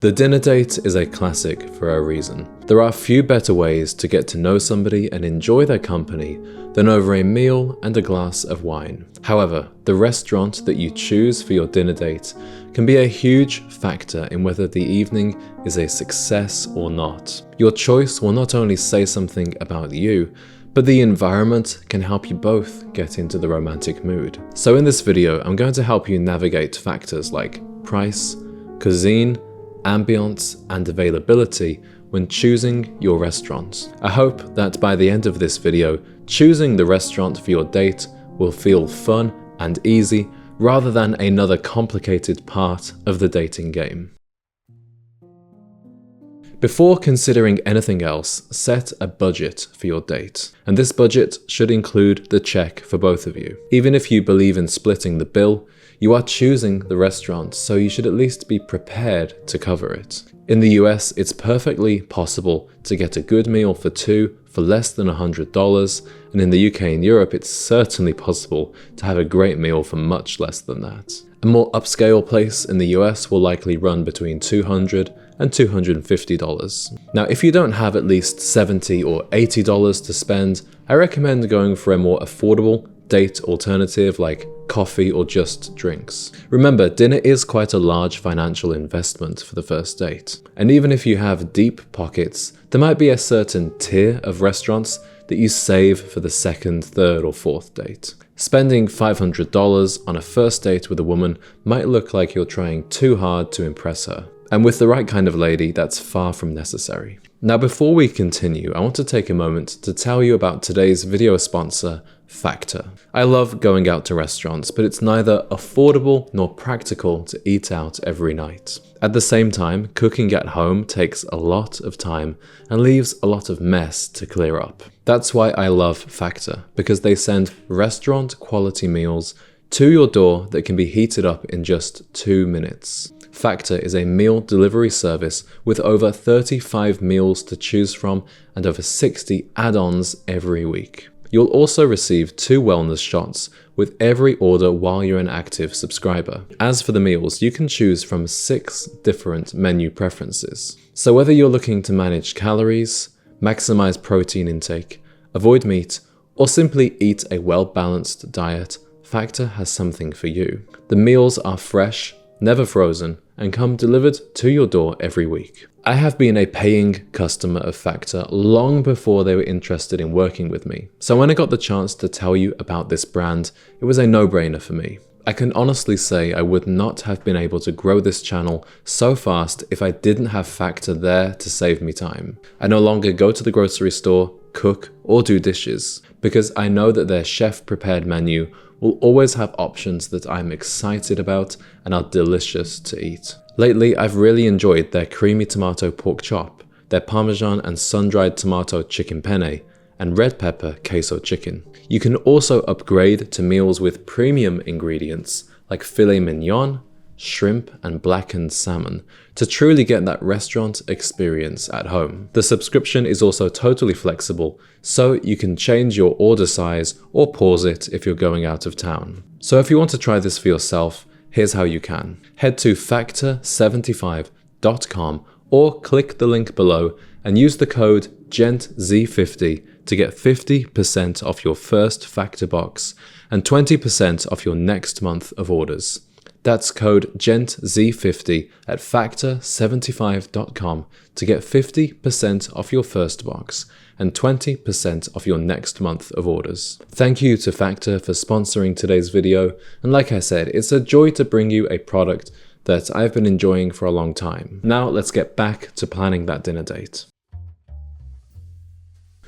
The dinner date is a classic for a reason. There are few better ways to get to know somebody and enjoy their company than over a meal and a glass of wine. However, the restaurant that you choose for your dinner date can be a huge factor in whether the evening is a success or not. Your choice will not only say something about you, but the environment can help you both get into the romantic mood. So in this video, I'm going to help you navigate factors like price, cuisine, ambiance, and availability when choosing your restaurant. I hope that by the end of this video, choosing the restaurant for your date will feel fun and easy rather than another complicated part of the dating game. Before considering anything else, set a budget for your date. And this budget should include the check for both of you. Even if you believe in splitting the bill, you are choosing the restaurant, so you should at least be prepared to cover it. In the US, it's perfectly possible to get a good meal for two for less than $100, and in the UK and Europe, it's certainly possible to have a great meal for much less than that. A more upscale place in the US will likely run between $200 and $250. Now, if you don't have at least $70 or $80 to spend, I recommend going for a more affordable date alternative like coffee or just drinks. Remember, dinner is quite a large financial investment for the first date. And even if you have deep pockets, there might be a certain tier of restaurants that you save for the second, third, or fourth date. Spending $500 on a first date with a woman might look like you're trying too hard to impress her. And with the right kind of lady, that's far from necessary. Now, before we continue, I want to take a moment to tell you about today's video sponsor, Factor. I love going out to restaurants, but it's neither affordable nor practical to eat out every night. At the same time, cooking at home takes a lot of time and leaves a lot of mess to clear up. That's why I love Factor, because they send restaurant quality meals to your door that can be heated up in just 2 minutes. Factor is a meal delivery service with over 35 meals to choose from and over 60 add-ons every week. You'll also receive 2 wellness shots with every order while you're an active subscriber. As for the meals, you can choose from 6 different menu preferences. So whether you're looking to manage calories, maximize protein intake, avoid meat, or simply eat a well-balanced diet, Factor has something for you. The meals are fresh, never frozen, and come delivered to your door every week. I have been a paying customer of Factor long before they were interested in working with me. So when I got the chance to tell you about this brand, it was a no-brainer for me. I can honestly say I would not have been able to grow this channel so fast if I didn't have Factor there to save me time. I no longer go to the grocery store, cook, or do dishes, because I know that their chef-prepared menu will always have options that I'm excited about and are delicious to eat. Lately, I've really enjoyed their creamy tomato pork chop, their Parmesan and sun-dried tomato chicken penne, and red pepper queso chicken. You can also upgrade to meals with premium ingredients like filet mignon, shrimp, and blackened salmon to truly get that restaurant experience at home. The subscription is also totally flexible, so you can change your order size or pause it if you're going out of town. So if you want to try this for yourself, here's how you can. Head to factor75.com or click the link below and use the code GENTZ50 to get 50% off your first Factor box and 20% off your next month of orders. That's code GENTZ50 at factor75.com to get 50% off your first box and 20% off your next month of orders. Thank you to Factor for sponsoring today's video, and like I said, it's a joy to bring you a product that I've been enjoying for a long time. Now let's get back to planning that dinner date.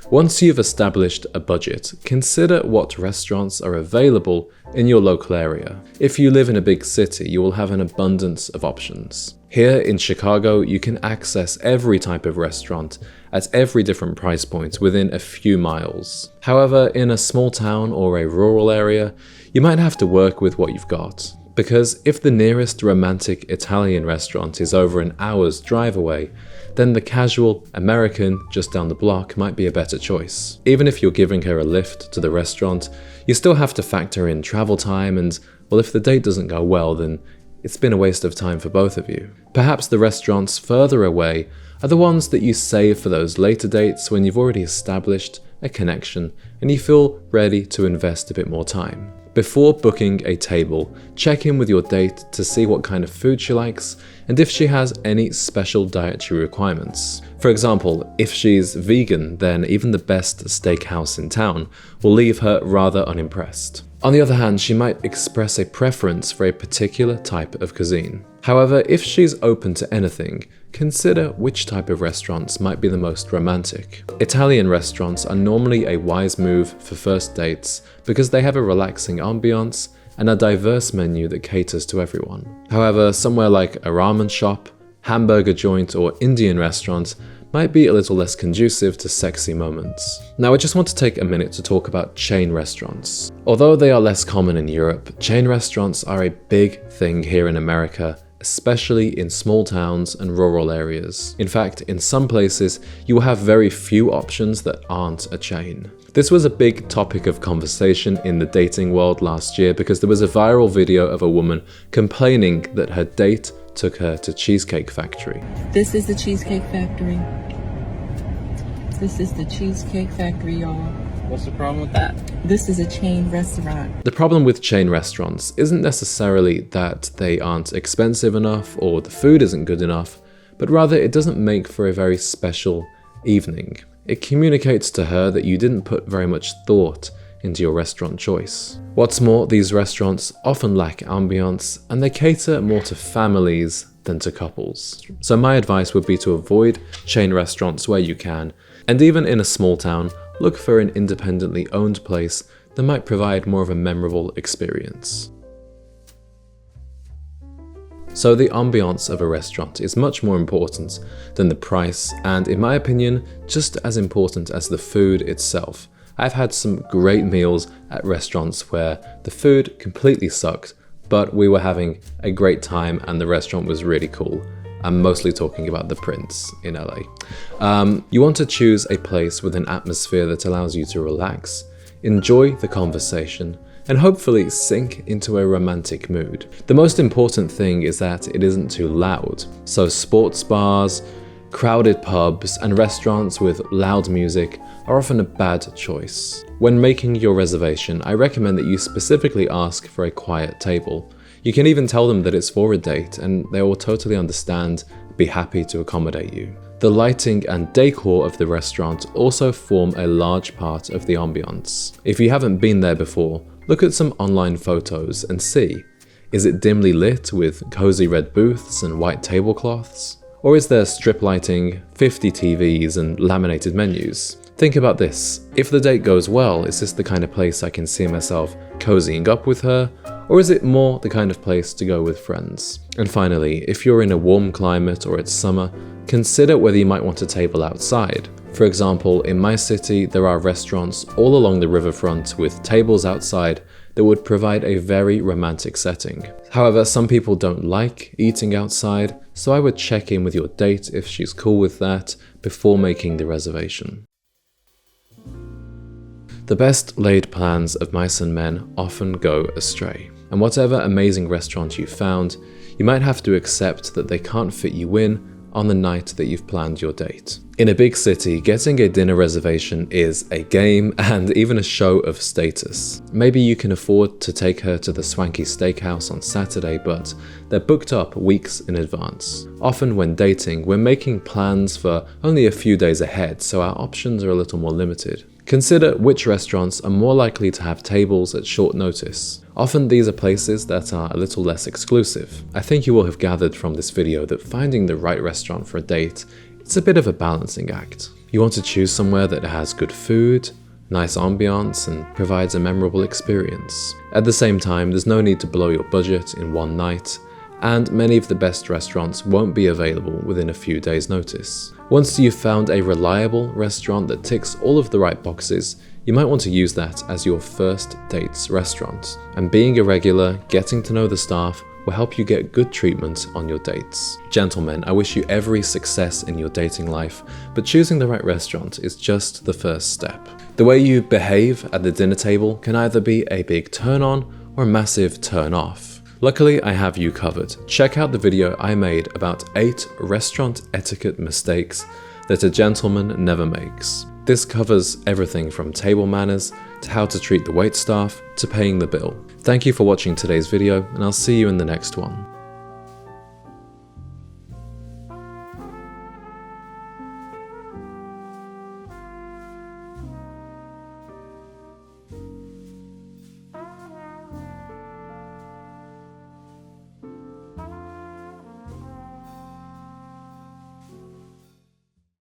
Once you've established a budget, consider what restaurants are available in your local area. If you live in a big city, you will have an abundance of options. Here in Chicago, you can access every type of restaurant at every different price point within a few miles. However, in a small town or a rural area, you might have to work with what you've got. Because if the nearest romantic Italian restaurant is over an hour's drive away, then the casual American just down the block might be a better choice. Even if you're giving her a lift to the restaurant, you still have to factor in travel time and, well, if the date doesn't go well, then it's been a waste of time for both of you. Perhaps the restaurants further away are the ones that you save for those later dates when you've already established a connection and you feel ready to invest a bit more time. Before booking a table, check in with your date to see what kind of food she likes and if she has any special dietary requirements. For example, if she's vegan, then even the best steakhouse in town will leave her rather unimpressed. On the other hand, she might express a preference for a particular type of cuisine. However, if she's open to anything, consider which type of restaurants might be the most romantic. Italian restaurants are normally a wise move for first dates because they have a relaxing ambiance and a diverse menu that caters to everyone. However, somewhere like a ramen shop, hamburger joint, or Indian restaurant might be a little less conducive to sexy moments. Now I just want to take a minute to talk about chain restaurants. Although they are less common in Europe, chain restaurants are a big thing here in America, especially in small towns and rural areas. In fact, in some places, you will have very few options that aren't a chain. This was a big topic of conversation in the dating world last year because there was a viral video of a woman complaining that her date took her to Cheesecake Factory. This is the Cheesecake Factory. This is the Cheesecake Factory, y'all. What's the problem with that? This is a chain restaurant. The problem with chain restaurants isn't necessarily that they aren't expensive enough or the food isn't good enough, but rather it doesn't make for a very special evening. It communicates to her that you didn't put very much thought into your restaurant choice. What's more, these restaurants often lack ambiance and they cater more to families than to couples. So my advice would be to avoid chain restaurants where you can, and even in a small town, look for an independently owned place that might provide more of a memorable experience. So the ambiance of a restaurant is much more important than the price, and in my opinion, just as important as the food itself. I've had some great meals at restaurants where the food completely sucked, but we were having a great time and the restaurant was really cool. I'm mostly talking about the Prince in LA. You want to choose a place with an atmosphere that allows you to relax, enjoy the conversation, and hopefully sink into a romantic mood. The most important thing is that it isn't too loud. So sports bars, crowded pubs, and restaurants with loud music are often a bad choice. When making your reservation, I recommend that you specifically ask for a quiet table. You can even tell them that it's for a date and they will totally understand, be happy to accommodate you. The lighting and decor of the restaurant also form a large part of the ambiance. If you haven't been there before, look at some online photos and see, is it dimly lit with cozy red booths and white tablecloths? Or is there strip lighting, 50 TVs and laminated menus? Think about this, if the date goes well, is this the kind of place I can see myself cozying up with her? Or is it more the kind of place to go with friends? And finally, if you're in a warm climate or it's summer, consider whether you might want a table outside. For example, in my city, there are restaurants all along the riverfront with tables outside that would provide a very romantic setting. However, some people don't like eating outside, so I would check in with your date if she's cool with that before making the reservation. The best laid plans of mice and men often go astray, and whatever amazing restaurant you found, you might have to accept that they can't fit you in on the night that you've planned your date. In a big city, getting a dinner reservation is a game and even a show of status. Maybe you can afford to take her to the swanky steakhouse on Saturday, but they're booked up weeks in advance. Often when dating, we're making plans for only a few days ahead, so our options are a little more limited. Consider which restaurants are more likely to have tables at short notice. Often these are places that are a little less exclusive. I think you will have gathered from this video that finding the right restaurant for a date, it's a bit of a balancing act. You want to choose somewhere that has good food, nice ambiance, and provides a memorable experience. At the same time, there's no need to blow your budget in one night, and many of the best restaurants won't be available within a few days' notice. Once you've found a reliable restaurant that ticks all of the right boxes, you might want to use that as your first date's restaurant. And being a regular, getting to know the staff, will help you get good treatment on your dates. Gentlemen, I wish you every success in your dating life, but choosing the right restaurant is just the first step. The way you behave at the dinner table can either be a big turn on or a massive turn off. Luckily, I have you covered. Check out the video I made about 8 restaurant etiquette mistakes that a gentleman never makes. This covers everything from table manners to how to treat the waitstaff to paying the bill. Thank you for watching today's video, and I'll see you in the next one.